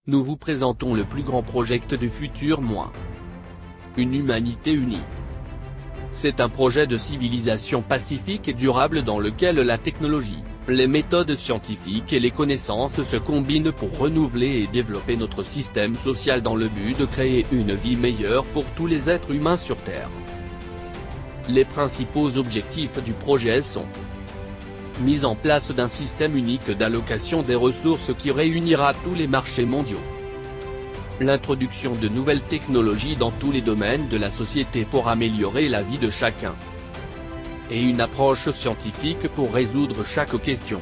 nous vous présentons le plus grand projet du futur –. Une humanité unie. C'est un projet de civilisation pacifique et durable dans lequel la technologie, les méthodes scientifiques et les connaissances se combinent pour renouveler et développer notre système social dans le but de créer une vie meilleure pour tous les êtres humains sur Terre. Les principaux objectifs du projet sont: mise en place d'un système unique d'allocation des ressources qui réunira tous les marchés mondiaux. L'introduction de nouvelles technologies dans tous les domaines de la société pour améliorer la vie de chacun. Et une approche scientifique pour résoudre chaque question.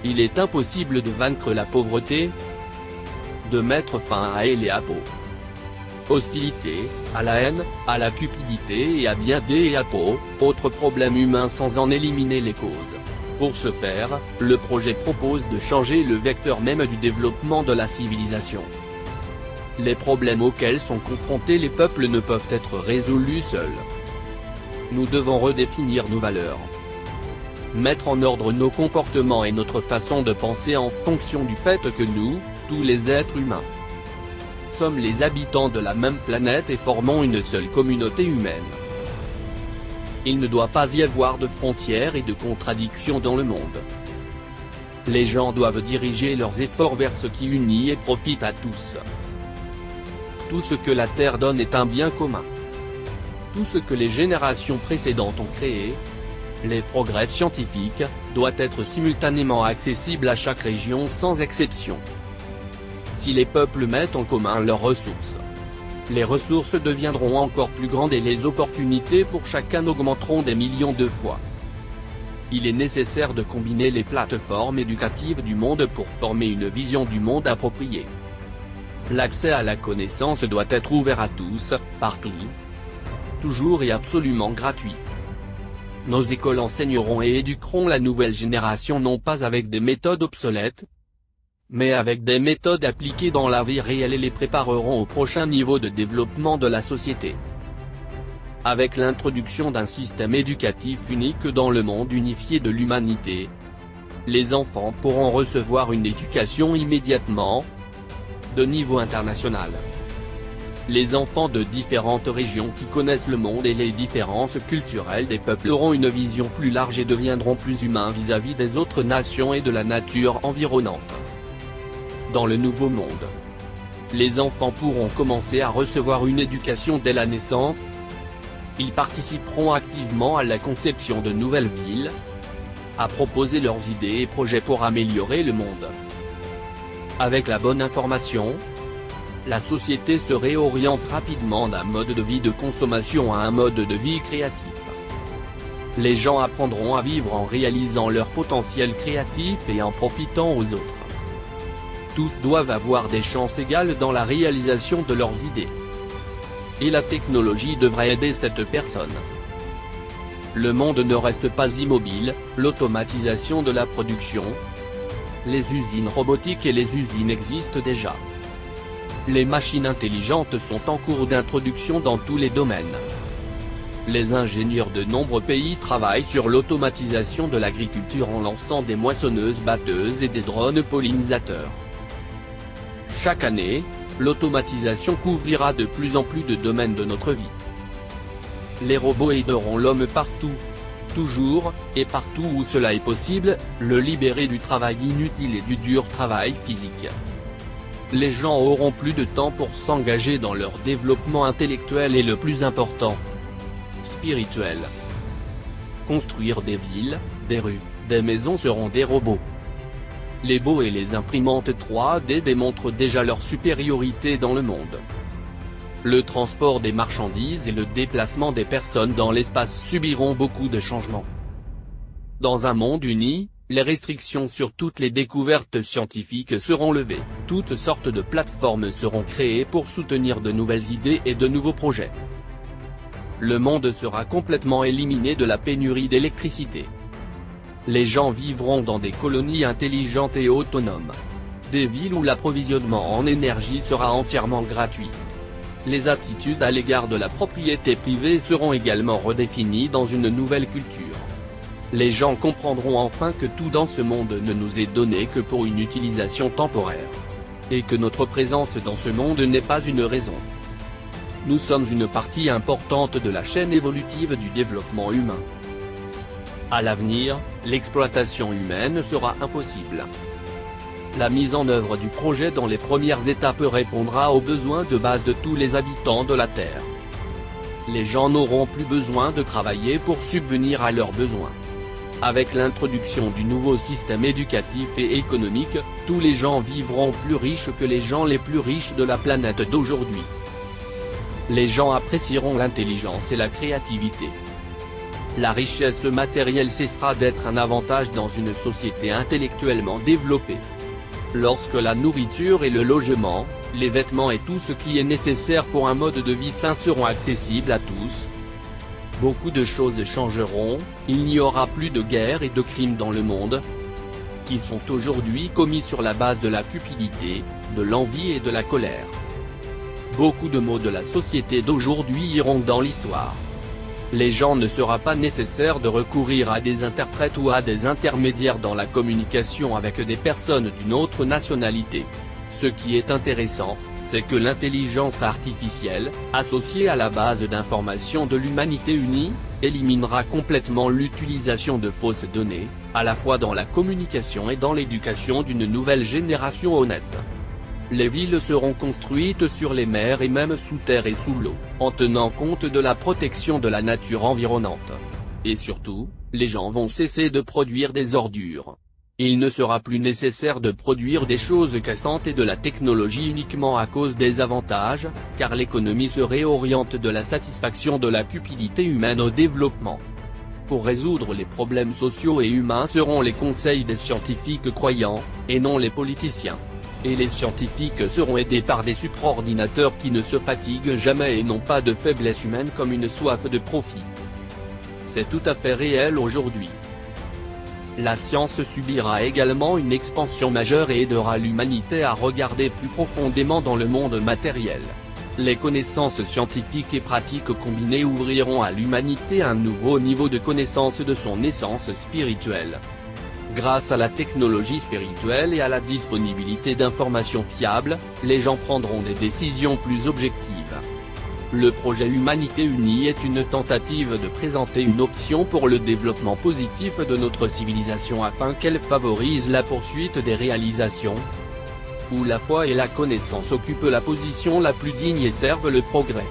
Il est impossible de vaincre la pauvreté, de mettre fin à elle et à hostilité, à la haine, à la cupidité et à bien des autres problèmes humains sans en éliminer les causes. Pour ce faire, le projet propose de changer le vecteur même du développement de la civilisation. Les problèmes auxquels sont confrontés les peuples ne peuvent être résolus seuls. Nous devons redéfinir nos valeurs. Mettre en ordre nos comportements et notre façon de penser en fonction du fait que nous, tous les êtres humains, sommes les habitants de la même planète et formons une seule communauté humaine. Il ne doit pas y avoir de frontières et de contradictions dans le monde. Les gens doivent diriger leurs efforts vers ce qui unit et profite à tous. Tout ce que la Terre donne est un bien commun. Tout ce que les générations précédentes ont créé, les progrès scientifiques, doit être simultanément accessible à chaque région sans exception. Si les peuples mettent en commun leurs ressources, les ressources deviendront encore plus grandes et les opportunités pour chacun augmenteront des millions de fois. Il est nécessaire de combiner les plateformes éducatives du monde pour former une vision du monde appropriée. L'accès à la connaissance doit être ouvert à tous, partout, toujours et absolument gratuit. Nos écoles enseigneront et éduqueront la nouvelle génération non pas avec des méthodes obsolètes, mais avec des méthodes appliquées dans la vie réelle et les prépareront au prochain niveau de développement de la société. Avec l'introduction d'un système éducatif unique dans le monde unifié de l'humanité, les enfants pourront recevoir une éducation immédiatement, de niveau international. Les enfants de différentes régions qui connaissent le monde et les différences culturelles des peuples auront une vision plus large et deviendront plus humains vis-à-vis des autres nations et de la nature environnante. Dans le nouveau monde, les enfants pourront commencer à recevoir une éducation dès la naissance. Ils participeront activement à la conception de nouvelles villes, à proposer leurs idées et projets pour améliorer le monde. Avec la bonne information, la société se réoriente rapidement d'un mode de vie de consommation à un mode de vie créatif. Les gens apprendront à vivre en réalisant leur potentiel créatif et en profitant aux autres. Tous doivent avoir des chances égales dans la réalisation de leurs idées. Et la technologie devrait aider cette personne. Le monde ne reste pas immobile, l'automatisation de la production. Les usines robotiques et les usines existent déjà. Les machines intelligentes sont en cours d'introduction dans tous les domaines. Les ingénieurs de nombreux pays travaillent sur l'automatisation de l'agriculture en lançant des moissonneuses-batteuses et des drones pollinisateurs. Chaque année, l'automatisation couvrira de plus en plus de domaines de notre vie. Les robots aideront l'homme partout, toujours, et partout où cela est possible, le libérer du travail inutile et du dur travail physique. Les gens auront plus de temps pour s'engager dans leur développement intellectuel et le plus important, spirituel. Construire des villes, des rues, des maisons seront des robots. Les bots et les imprimantes 3D démontrent déjà leur supériorité dans le monde. Le transport des marchandises et le déplacement des personnes dans l'espace subiront beaucoup de changements. Dans un monde uni, les restrictions sur toutes les découvertes scientifiques seront levées, toutes sortes de plateformes seront créées pour soutenir de nouvelles idées et de nouveaux projets. Le monde sera complètement éliminé de la pénurie d'électricité. Les gens vivront dans des colonies intelligentes et autonomes. Des villes où l'approvisionnement en énergie sera entièrement gratuit. Les attitudes à l'égard de la propriété privée seront également redéfinies dans une nouvelle culture. Les gens comprendront enfin que tout dans ce monde ne nous est donné que pour une utilisation temporaire. et que notre présence dans ce monde n'est pas une raison. Nous sommes une partie importante de la chaîne évolutive du développement humain. À l'avenir, l'exploitation humaine sera impossible. La mise en œuvre du projet dans les premières étapes répondra aux besoins de base de tous les habitants de la Terre. Les gens n'auront plus besoin de travailler pour subvenir à leurs besoins. Avec l'introduction du nouveau système éducatif et économique, tous les gens vivront plus riches que les gens les plus riches de la planète d'aujourd'hui. Les gens apprécieront l'intelligence et la créativité. La richesse matérielle cessera d'être un avantage dans une société intellectuellement développée. Lorsque la nourriture et le logement, les vêtements et tout ce qui est nécessaire pour un mode de vie sain seront accessibles à tous, beaucoup de choses changeront, il n'y aura plus de guerre et de crimes dans le monde, qui sont aujourd'hui commis sur la base de la cupidité, de l'envie et de la colère. Beaucoup de maux de la société d'aujourd'hui iront dans l'histoire. Les gens ne sera pas nécessaire de recourir à des interprètes ou à des intermédiaires dans la communication avec des personnes d'une autre nationalité. Ce qui est intéressant, c'est que l'intelligence artificielle, associée à la base d'information de l'humanité unie, éliminera complètement l'utilisation de fausses données, à la fois dans la communication et dans l'éducation d'une nouvelle génération honnête. Les villes seront construites sur les mers et même sous terre et sous l'eau, en tenant compte de la protection de la nature environnante. Et surtout, les gens vont cesser de produire des ordures. Il ne sera plus nécessaire de produire des choses cassantes et de la technologie uniquement à cause des avantages, car l'économie se réoriente de la satisfaction de la cupidité humaine au développement. Pour résoudre les problèmes sociaux et humains seront les conseils des scientifiques croyants, et non les politiciens. Et les scientifiques seront aidés par des supraordinateurs qui ne se fatiguent jamais et n'ont pas de faiblesse humaine comme une soif de profit. C'est tout à fait réel aujourd'hui. La science subira également une expansion majeure et aidera l'humanité à regarder plus profondément dans le monde matériel. Les connaissances scientifiques et pratiques combinées ouvriront à l'humanité un nouveau niveau de connaissance de son essence spirituelle. Grâce à la technologie spirituelle et à la disponibilité d'informations fiables, les gens prendront des décisions plus objectives. Le projet Humanité Unie est une tentative de présenter une option pour le développement positif de notre civilisation afin qu'elle favorise la poursuite des réalisations, où la foi et la connaissance occupent la position la plus digne et servent le progrès.